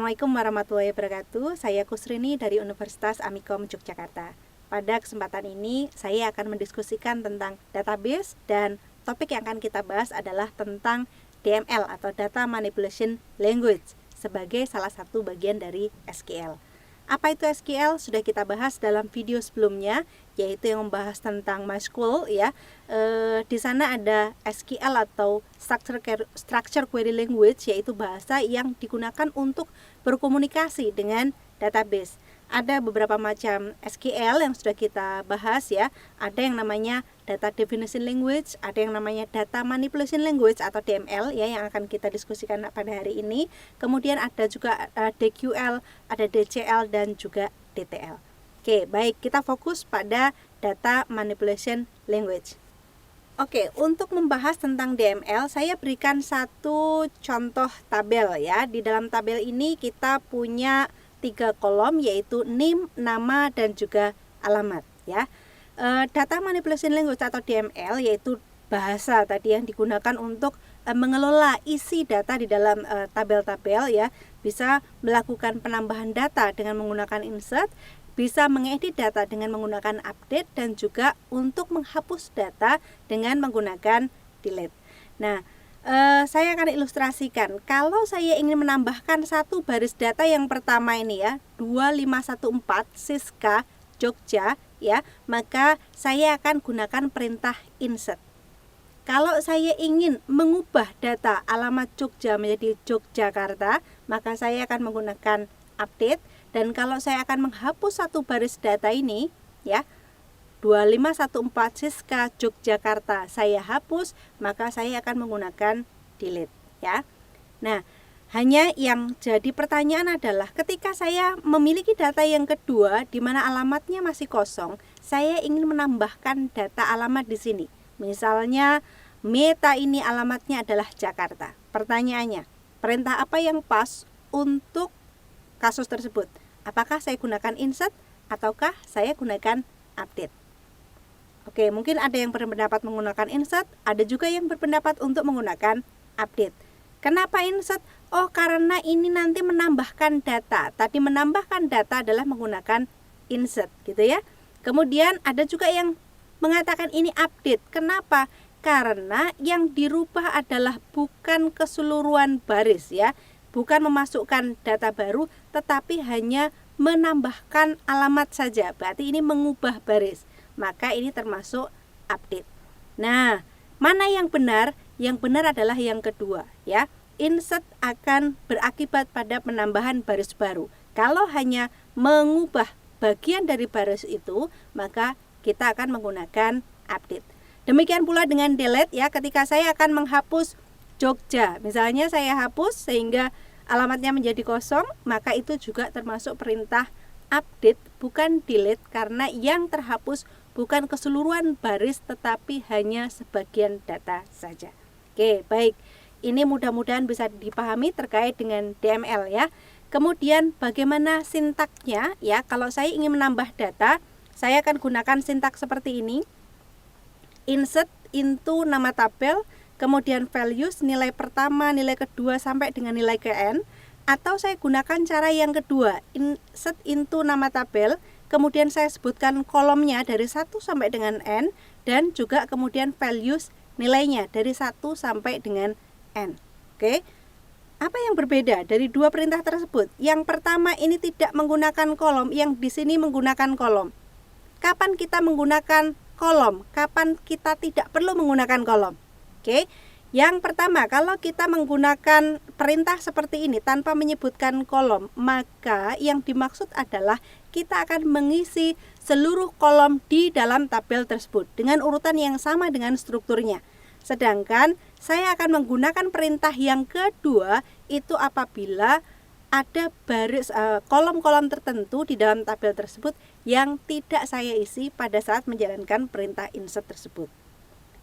Assalamualaikum warahmatullahi wabarakatuh. Saya Kusrini dari Universitas Amikom Yogyakarta. Pada kesempatan ini, saya akan mendiskusikan tentang database dan topik yang akan kita bahas adalah tentang DML atau Data Manipulation Language sebagai salah satu bagian dari SQL. Apa itu SQL? Sudah kita bahas dalam video sebelumnya, yaitu yang membahas tentang MySQL ya. Di sana ada SQL atau Structure Query Language, yaitu bahasa yang digunakan untuk berkomunikasi dengan database. Ada beberapa macam SQL yang sudah kita bahas ya. Ada yang namanya Data Definition Language, ada yang namanya Data Manipulation Language atau DML ya, yang akan kita diskusikan pada hari ini. Kemudian ada juga DQL, ada DCL dan juga DTL. Oke, baik, kita fokus pada Data Manipulation Language. Oke, untuk membahas tentang DML, saya berikan satu contoh tabel ya. Di dalam tabel ini kita punya 3 kolom, yaitu name, nama, dan juga alamat ya. Data Manipulation Language atau DML yaitu bahasa tadi yang digunakan untuk mengelola isi data di dalam tabel-tabel ya. Bisa melakukan penambahan data dengan menggunakan insert, bisa mengedit data dengan menggunakan update, dan juga untuk menghapus data dengan menggunakan delete. Nah, saya akan ilustrasikan. Kalau saya ingin menambahkan satu baris data yang pertama ini ya, 2514 Siska Jogja ya, maka saya akan gunakan perintah insert. Kalau saya ingin mengubah data alamat Jogja menjadi Yogyakarta, maka saya akan menggunakan update. Dan kalau saya akan menghapus satu baris data ini ya, 2514 Siska Yogyakarta saya hapus, maka saya akan menggunakan delete ya. Nah, hanya yang jadi pertanyaan adalah ketika saya memiliki data yang kedua di mana alamatnya masih kosong, saya ingin menambahkan data alamat di sini. Misalnya Meta ini alamatnya adalah Jakarta. Pertanyaannya, perintah apa yang pas untuk kasus tersebut? Apakah saya gunakan insert ataukah saya gunakan update? Oke, mungkin ada yang berpendapat menggunakan insert, ada juga yang berpendapat untuk menggunakan update. Kenapa insert? Oh, karena ini nanti menambahkan data. Tadi menambahkan data adalah menggunakan insert, gitu ya. Kemudian ada juga yang mengatakan ini update. Kenapa? Karena yang dirubah adalah bukan keseluruhan baris ya. Bukan memasukkan data baru, tetapi hanya menambahkan alamat saja. Berarti ini mengubah baris. Maka ini termasuk update. Nah, mana yang benar? Yang benar adalah yang kedua ya. Insert akan berakibat pada penambahan baris baru. Kalau hanya mengubah bagian dari baris itu, maka kita akan menggunakan update. Demikian pula dengan delete ya, ketika saya akan menghapus Jogja. Misalnya saya hapus sehingga alamatnya menjadi kosong, maka itu juga termasuk perintah update, bukan delete, karena yang terhapus bukan keseluruhan baris tetapi hanya sebagian data saja. Oke, baik. Ini mudah-mudahan bisa dipahami terkait dengan DML ya. Kemudian bagaimana sintaknya ya? Kalau saya ingin menambah data, saya akan gunakan sintak seperti ini. Insert into nama tabel, kemudian values, nilai pertama, nilai kedua sampai dengan nilai ke n. Atau saya gunakan cara yang kedua, insert into nama tabel, kemudian saya sebutkan kolomnya dari 1 sampai dengan n, dan juga kemudian values nilainya dari 1 sampai dengan n. Oke. Apa yang berbeda dari dua perintah tersebut? Yang pertama ini tidak menggunakan kolom, yang di sini menggunakan kolom. Kapan kita menggunakan kolom? Kapan kita tidak perlu menggunakan kolom? Oke. Yang pertama, kalau kita menggunakan perintah seperti ini tanpa menyebutkan kolom, maka yang dimaksud adalah kita akan mengisi seluruh kolom di dalam tabel tersebut dengan urutan yang sama dengan strukturnya. Sedangkan saya akan menggunakan perintah yang kedua itu apabila ada baris kolom-kolom tertentu di dalam tabel tersebut yang tidak saya isi pada saat menjalankan perintah insert tersebut.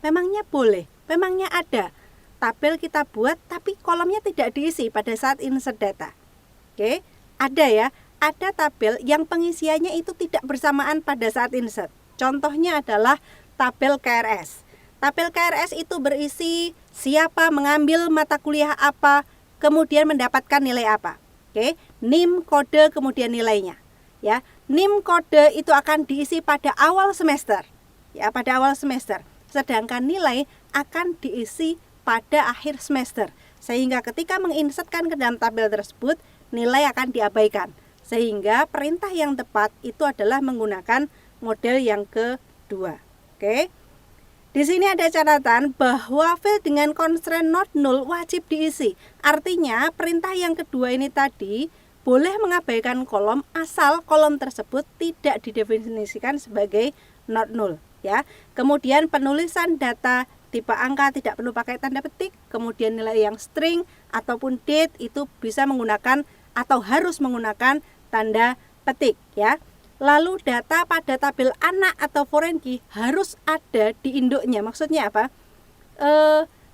Memangnya boleh, memangnya ada tabel kita buat tapi kolomnya tidak diisi pada saat insert data. Oke, ada ya, ada tabel yang pengisiannya itu tidak bersamaan pada saat insert. Contohnya adalah tabel KRS. Tabel KRS itu berisi siapa mengambil mata kuliah apa, kemudian mendapatkan nilai apa. Oke. NIM, kode, kemudian nilainya. Ya, NIM kode itu akan diisi pada awal semester. Ya, pada awal semester. Sedangkan nilai akan diisi pada akhir semester. Sehingga ketika menginsertkan ke dalam tabel tersebut, nilai akan diabaikan. Sehingga perintah yang tepat itu adalah menggunakan model yang kedua. Oke. Di sini ada catatan bahwa field dengan constraint not null wajib diisi. Artinya perintah yang kedua ini tadi boleh mengabaikan kolom asal kolom tersebut tidak didefinisikan sebagai not null. Ya. Kemudian penulisan data tipe angka tidak perlu pakai tanda petik, kemudian nilai yang string ataupun date itu bisa menggunakan atau harus menggunakan tanda petik ya. Lalu data pada tabel anak atau foreign key harus ada di induknya. Maksudnya apa?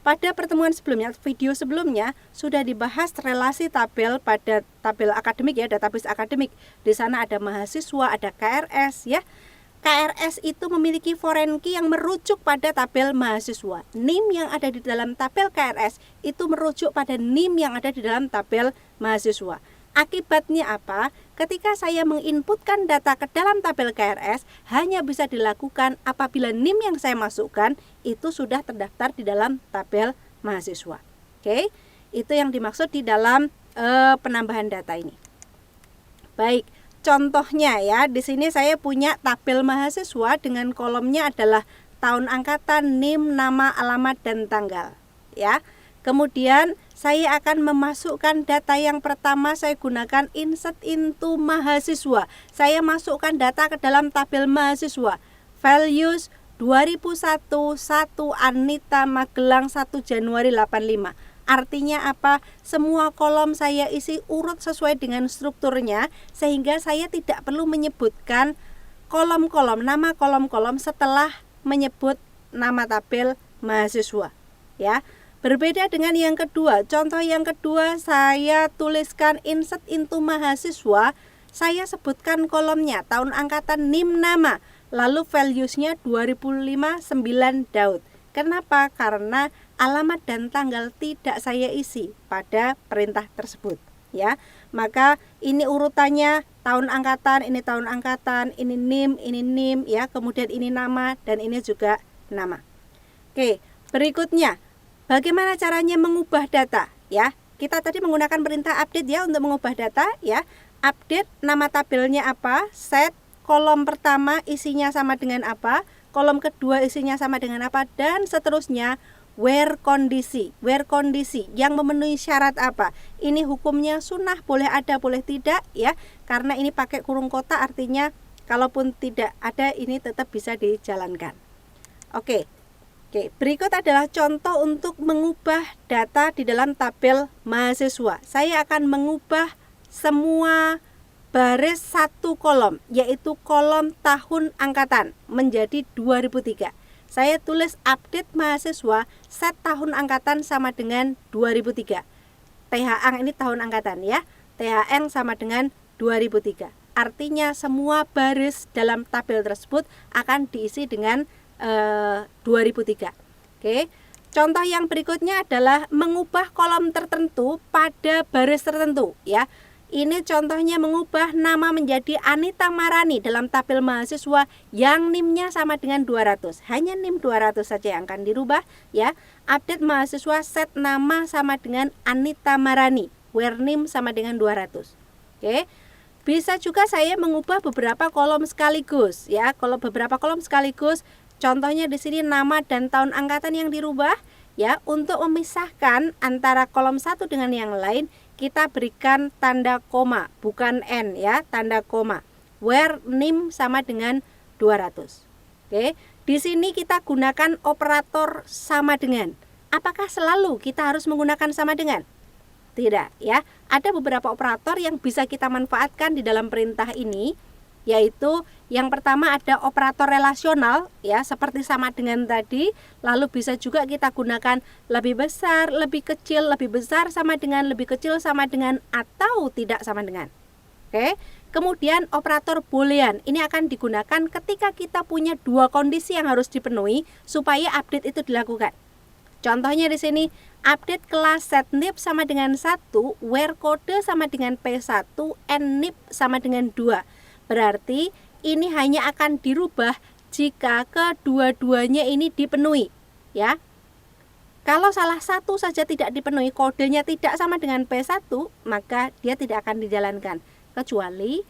Pada pertemuan sebelumnya, video sebelumnya sudah dibahas relasi tabel pada tabel akademik ya, database akademik. Di sana ada mahasiswa, ada KRS ya. KRS itu memiliki foreign key yang merujuk pada tabel mahasiswa. NIM yang ada di dalam tabel KRS itu merujuk pada NIM yang ada di dalam tabel mahasiswa. Akibatnya apa? Ketika saya menginputkan data ke dalam tabel KRS hanya bisa dilakukan apabila NIM yang saya masukkan itu sudah terdaftar di dalam tabel mahasiswa. Oke, itu yang dimaksud di dalam penambahan data ini. Baik. Contohnya ya, di sini saya punya tabel mahasiswa dengan kolomnya adalah tahun angkatan, NIM, nama, alamat, dan tanggal. Ya, kemudian saya akan memasukkan data yang pertama, saya gunakan insert into mahasiswa. Saya masukkan data ke dalam tabel mahasiswa. Values 2001, 1 Anita Magelang 1 Januari 85. Artinya apa? Semua kolom saya isi urut sesuai dengan strukturnya sehingga saya tidak perlu menyebutkan kolom-kolom, nama kolom-kolom setelah menyebut nama tabel mahasiswa ya. Berbeda dengan yang kedua. Contoh yang kedua, saya tuliskan insert into mahasiswa, saya sebutkan kolomnya tahun angkatan, NIM, nama, lalu valuesnya 2005 9 Daud. Kenapa? Karena alamat dan tanggal tidak saya isi pada perintah tersebut ya. Maka ini urutannya tahun angkatan, ini tahun angkatan, ini NIM ya, kemudian ini nama dan ini juga nama. Oke, berikutnya bagaimana caranya mengubah data ya. Kita tadi menggunakan perintah update ya untuk mengubah data ya. Update, nama tabelnya apa, set, kolom pertama isinya sama dengan apa, kolom kedua isinya sama dengan apa, dan seterusnya. Where kondisi yang memenuhi syarat apa. Ini hukumnya sunnah, boleh ada boleh tidak ya, karena ini pakai kurung kotak, artinya kalaupun tidak ada ini tetap bisa dijalankan. Oke, berikut adalah contoh untuk mengubah data di dalam tabel mahasiswa. Saya akan mengubah semua baris satu kolom, yaitu kolom tahun angkatan menjadi 2003. Saya tulis update mahasiswa, set tahun angkatan sama dengan 2003. THANG ini tahun angkatan ya. THN sama dengan 2003. Artinya semua baris dalam tabel tersebut akan diisi dengan 2003. Oke. Contoh yang berikutnya adalah mengubah kolom tertentu pada baris tertentu ya. Ini contohnya mengubah nama menjadi Anita Marani dalam tabel mahasiswa yang NIM-nya sama dengan 200. Hanya NIM 200 saja yang akan dirubah ya. Update mahasiswa, set nama sama dengan Anita Marani, where NIM sama dengan 200. Oke. Bisa juga saya mengubah beberapa kolom sekaligus ya. Kalau beberapa kolom sekaligus, contohnya di sini nama dan tahun angkatan yang dirubah ya. Untuk memisahkan antara kolom satu dengan yang lain, kita berikan tanda koma, bukan N ya, tanda koma. Where NIM sama dengan 200. Oke, di sini kita gunakan operator sama dengan. Apakah selalu kita harus menggunakan sama dengan? Tidak ya. Ada beberapa operator yang bisa kita manfaatkan di dalam perintah ini, yaitu yang pertama ada operator relasional ya, seperti sama dengan tadi. Lalu bisa juga kita gunakan lebih besar, lebih kecil, lebih besar sama dengan, lebih kecil sama dengan, atau tidak sama dengan. Oke. Kemudian operator boolean ini akan digunakan ketika kita punya dua kondisi yang harus dipenuhi supaya update itu dilakukan. Contohnya di sini update kelas setNIP sama dengan 1, where kode sama dengan P1, and NIP sama dengan 2. Berarti ini hanya akan dirubah jika kedua-duanya ini dipenuhi, ya. Kalau salah satu saja tidak dipenuhi, kodenya tidak sama dengan P1, maka dia tidak akan dijalankan. Kecuali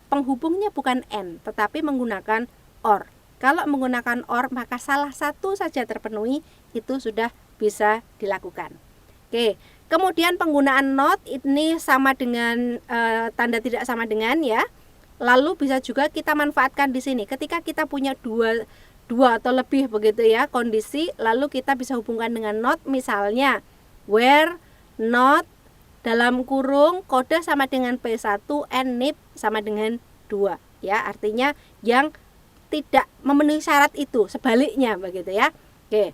penghubungnya bukan AND, tetapi menggunakan OR. Kalau menggunakan OR, maka salah satu saja terpenuhi, itu sudah bisa dilakukan. Oke, kemudian penggunaan not ini sama dengan tanda tidak sama dengan, ya. Lalu bisa juga kita manfaatkan di sini. Ketika kita punya dua atau lebih begitu ya kondisi, lalu kita bisa hubungkan dengan not, misalnya where not dalam kurung kode sama dengan P1 and NIP sama dengan 2, ya, artinya yang tidak memenuhi syarat itu, sebaliknya begitu ya. Oke.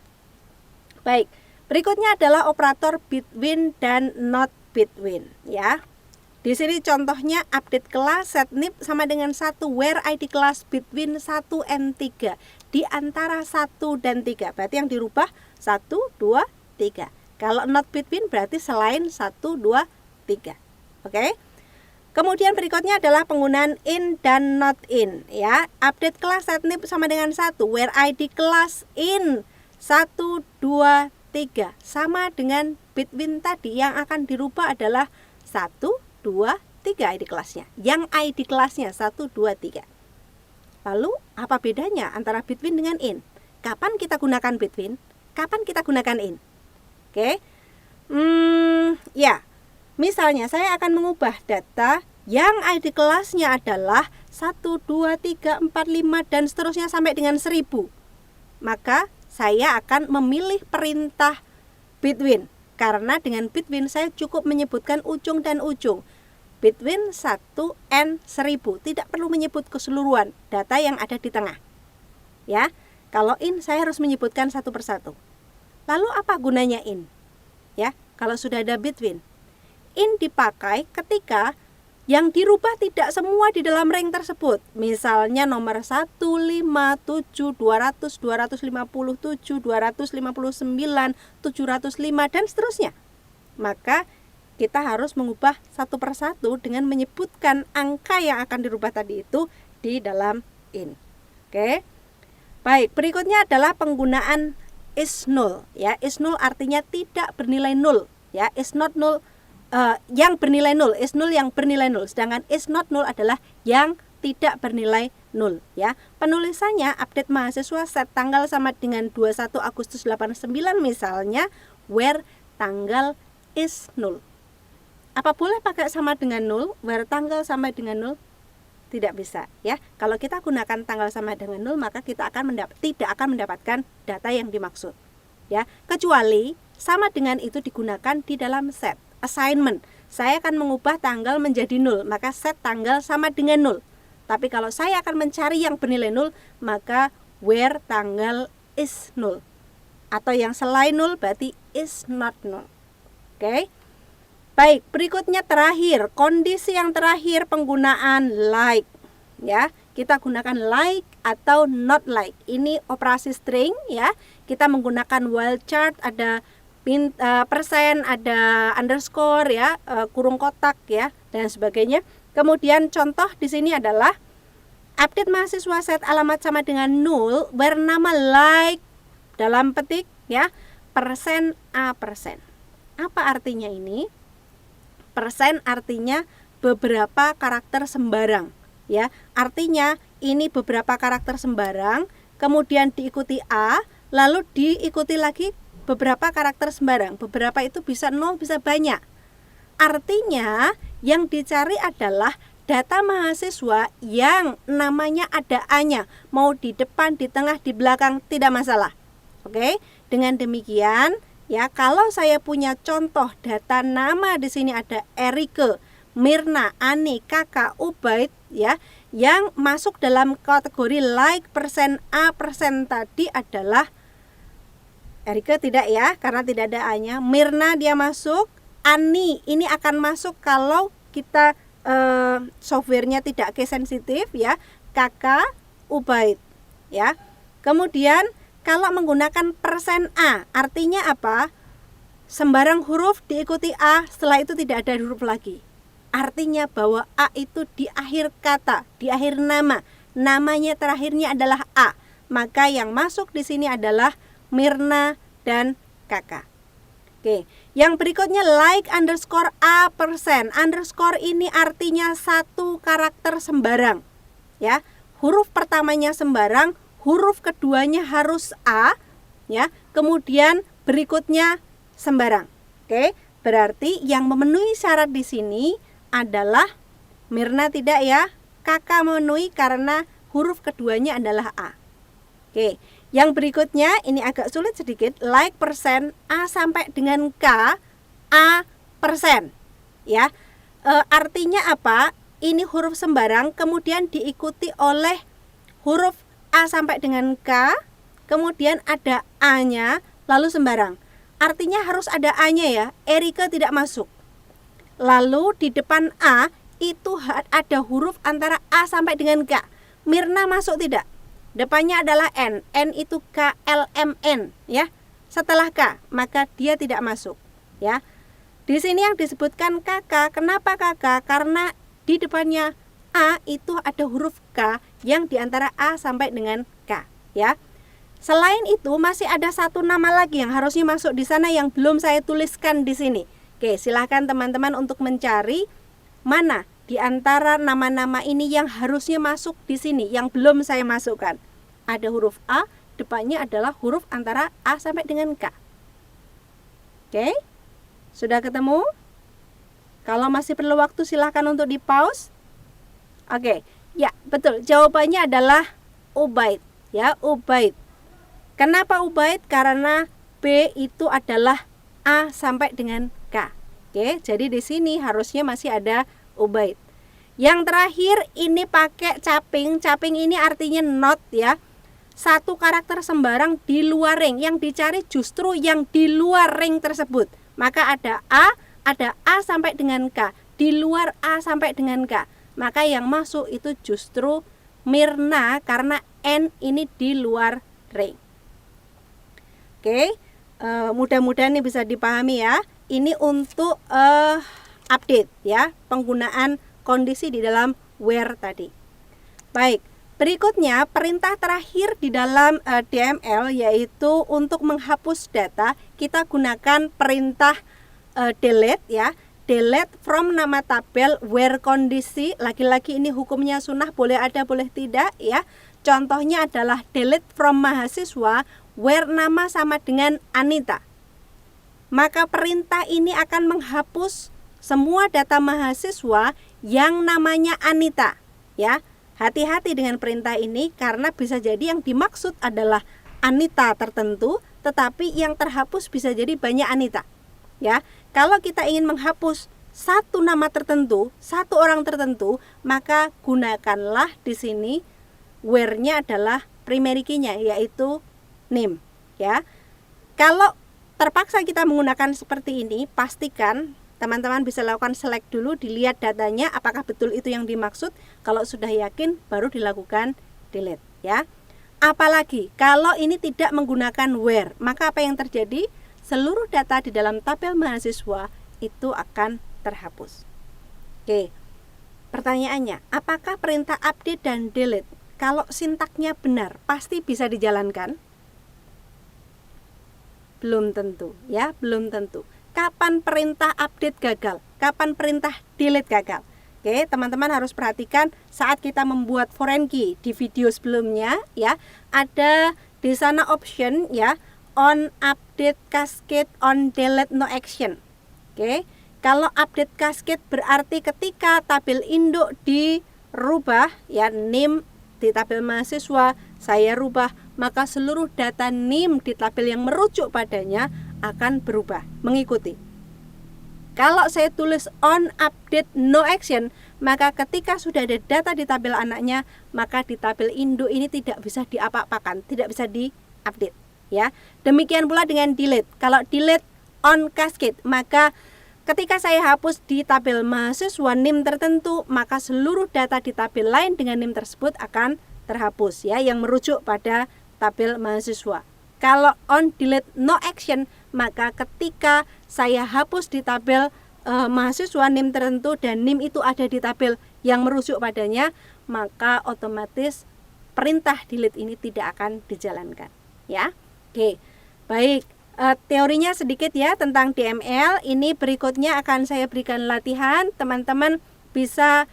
Baik, berikutnya adalah operator between dan not between, ya. Di sini contohnya update kelas setNIP sama dengan 1, where ID kelas between 1 and 3, di antara 1 dan 3. Berarti yang dirubah 1, 2, 3. Kalau not between berarti selain 1, 2, 3. Oke. Kemudian berikutnya adalah penggunaan in dan not in, ya. Update kelas setNIP sama dengan 1, where ID kelas in 1, 2, 3 sama dengan between tadi. Yang akan dirubah adalah 1, 2, 3 ID kelasnya. Yang ID kelasnya 1, 2, 3. Lalu apa bedanya antara between dengan in? Kapan kita gunakan between? Kapan kita gunakan in? Oke. Ya. Misalnya saya akan mengubah data yang ID kelasnya adalah 1, 2, 3, 4, 5 dan seterusnya sampai dengan 1000. Maka saya akan memilih perintah between. Karena dengan between saya cukup menyebutkan ujung dan ujung. Between 1 and 1000. Tidak perlu menyebut keseluruhan data yang ada di tengah. Ya, kalau in saya harus menyebutkan satu persatu. Lalu apa gunanya in? Ya, kalau sudah ada between. In dipakai ketika yang dirubah tidak semua di dalam ring tersebut. Misalnya nomor 1, 5, 7, 200, 257, 259, 705 dan seterusnya. Maka kita harus mengubah satu persatu dengan menyebutkan angka yang akan dirubah tadi itu di dalam in. Oke. Baik, berikutnya adalah penggunaan is null, ya. Is null artinya tidak bernilai nol, ya. Is not null yang bernilai nol, is null yang bernilai nol, sedangkan is not null adalah yang tidak bernilai nol, ya. Penulisannya update mahasiswa set tanggal sama dengan 21 Agustus 89 misalnya, where tanggal is null. Apa boleh pakai sama dengan nol, where tanggal sama dengan nol? Tidak bisa, ya. Kalau kita gunakan tanggal sama dengan nol, maka kita tidak akan mendapatkan data yang dimaksud, ya. Kecuali sama dengan itu digunakan di dalam set assignment. Saya akan mengubah tanggal menjadi 0, maka set tanggal sama dengan 0. Tapi kalau saya akan mencari yang bernilai 0, maka where tanggal is 0. Atau yang selain 0 berarti is not 0. Oke. Baik, berikutnya terakhir, kondisi yang terakhir penggunaan like, ya. Kita gunakan like atau not like. Ini operasi string, ya. Kita menggunakan while chart, ada persen, ada underscore, ya, kurung kotak, ya, dan sebagainya. Kemudian contoh di sini adalah update mahasiswa set alamat sama dengan 0, where nama like dalam petik, ya, persen a persen. Apa artinya ini? Persen artinya beberapa karakter sembarang, ya. Artinya ini beberapa karakter sembarang, kemudian diikuti a, lalu diikuti lagi beberapa karakter sembarang. Beberapa itu bisa 0, bisa banyak. Artinya yang dicari adalah data mahasiswa yang namanya ada A-nya, mau di depan, di tengah, di belakang, tidak masalah. Oke, dengan demikian, ya, kalau saya punya contoh data nama di sini ada Erike, Mirna, Ani, Kakak, Ubaid, ya, yang masuk dalam kategori like persen A persen tadi adalah Erike tidak, ya, karena tidak ada A-nya. Mirna dia masuk. Ani ini akan masuk kalau kita softwarenya tidak case sensitif, ya. Kakak, Ubaid, ya. Kemudian kalau menggunakan persen A, artinya apa? sembarang huruf diikuti A, setelah itu tidak ada huruf lagi. Artinya bahwa A itu di akhir kata, di akhir nama. Namanya terakhirnya adalah A. Maka yang masuk di sini adalah Mirna dan Kakak. Oke, yang berikutnya like underscore A persen. Underscore ini artinya satu karakter sembarang. Ya, huruf pertamanya sembarang, huruf keduanya harus A, ya. Kemudian berikutnya sembarang. Oke, berarti yang memenuhi syarat di sini adalah Mirna tidak ya, Kakak memenuhi karena huruf keduanya adalah A. Oke, yang berikutnya ini agak sulit sedikit, like persen A sampai dengan K, A persen. Ya, artinya apa? Ini huruf sembarang kemudian diikuti oleh huruf A sampai dengan K, kemudian ada A-nya, lalu sembarang. Artinya harus ada A-nya ya, Erika tidak masuk. Lalu di depan A itu ada huruf antara A sampai dengan K. Mirna masuk tidak? Depannya adalah N. N itu K, L, M, N ya. Setelah K, maka dia tidak masuk ya. Di sini yang disebutkan kakak, kenapa kakak? Karena di depannya A itu ada huruf K yang diantara A sampai dengan K ya. Selain itu masih ada satu nama lagi yang harusnya masuk di sana yang belum saya tuliskan di sini. Oke, silahkan teman-teman untuk mencari mana di antara nama-nama ini yang harusnya masuk di sini yang belum saya masukkan. Ada huruf A, depannya adalah huruf antara A sampai dengan K. Oke, sudah ketemu? Kalau masih perlu waktu silahkan untuk di pause. Oke, ya betul. Jawabannya adalah Ubaid ya, Ubaid. Kenapa Ubaid? Karena B itu adalah A sampai dengan K. Oke, jadi di sini harusnya masih ada Ubaid. Yang terakhir ini pakai caping. Caping ini artinya not ya. Satu karakter sembarang di luar ring. Yang dicari justru yang di luar ring tersebut. Maka ada A sampai dengan K. Di luar A sampai dengan K. Maka yang masuk itu justru Mirna karena N ini di luar ring. Oke, mudah-mudahan ini bisa dipahami ya. Ini untuk update ya, penggunaan kondisi di dalam where tadi. Baik, berikutnya perintah terakhir di dalam DML yaitu untuk menghapus data, kita gunakan perintah delete ya. Delete from nama tabel where kondisi, lagi-lagi ini hukumnya sunnah, boleh ada boleh tidak ya. Contohnya adalah delete from mahasiswa where nama sama dengan Anita. Maka perintah ini akan menghapus semua data mahasiswa yang namanya Anita ya. Hati-hati dengan perintah ini karena bisa jadi yang dimaksud adalah Anita tertentu, tetapi yang terhapus bisa jadi banyak Anita ya. Kalau kita ingin menghapus satu nama tertentu, satu orang tertentu, maka gunakanlah di sini where-nya adalah primary key-nya yaitu name ya. Kalau terpaksa kita menggunakan seperti ini, pastikan teman-teman bisa lakukan select dulu, dilihat datanya apakah betul itu yang dimaksud. Kalau sudah yakin baru dilakukan delete ya. Apalagi kalau ini tidak menggunakan where, maka apa yang terjadi? Seluruh data di dalam tabel mahasiswa itu akan terhapus. Oke. Pertanyaannya, apakah perintah update dan delete kalau sintaknya benar pasti bisa dijalankan? Belum tentu ya, belum tentu. Kapan perintah update gagal? Kapan perintah delete gagal? Oke, teman-teman harus perhatikan saat kita membuat foreign key di video sebelumnya ya, ada di sana option ya, on update cascade, on delete no action. Oke. Kalau update cascade berarti ketika tabel induk dirubah ya, name di tabel mahasiswa saya rubah, maka seluruh data name di tabel yang merujuk padanya akan berubah mengikuti. Kalau saya tulis on update no action, maka ketika sudah ada data di tabel anaknya, maka di tabel induk ini tidak bisa diapa-apakan, tidak bisa diupdate ya. Demikian pula dengan delete. Kalau delete on cascade, maka ketika saya hapus di tabel mahasiswa NIM tertentu, maka seluruh data di tabel lain dengan NIM tersebut akan terhapus ya, yang merujuk pada tabel mahasiswa. Kalau on delete no action, maka ketika saya hapus di tabel mahasiswa NIM tertentu dan NIM itu ada di tabel yang merujuk padanya, maka otomatis perintah delete ini tidak akan dijalankan, ya. Oke, baik. Teorinya sedikit ya tentang DML. Ini berikutnya akan saya berikan latihan. Teman-teman bisa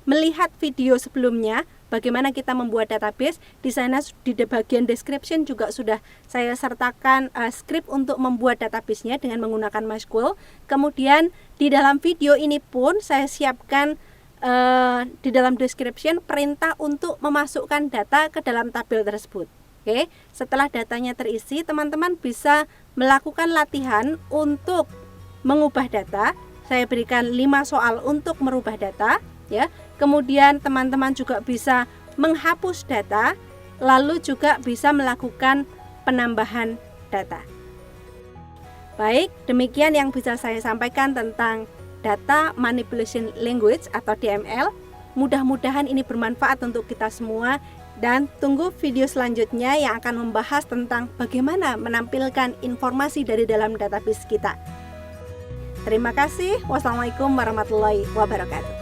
melihat video sebelumnya bagaimana kita membuat database. Di sana di bagian description juga sudah saya sertakan script untuk membuat database-nya dengan menggunakan MySQL. Kemudian di dalam video ini pun saya siapkan di dalam description perintah untuk memasukkan data ke dalam tabel tersebut. Oke, setelah datanya terisi, teman-teman bisa melakukan latihan untuk mengubah data. Saya berikan 5 soal untuk merubah data, ya. Kemudian teman-teman juga bisa menghapus data, lalu juga bisa melakukan penambahan data. Baik, demikian yang bisa saya sampaikan tentang Data Manipulation Language atau DML. Mudah-mudahan ini bermanfaat untuk kita semua. Dan tunggu video selanjutnya yang akan membahas tentang bagaimana menampilkan informasi dari dalam database kita. Terima kasih. Wassalamualaikum warahmatullahi wabarakatuh.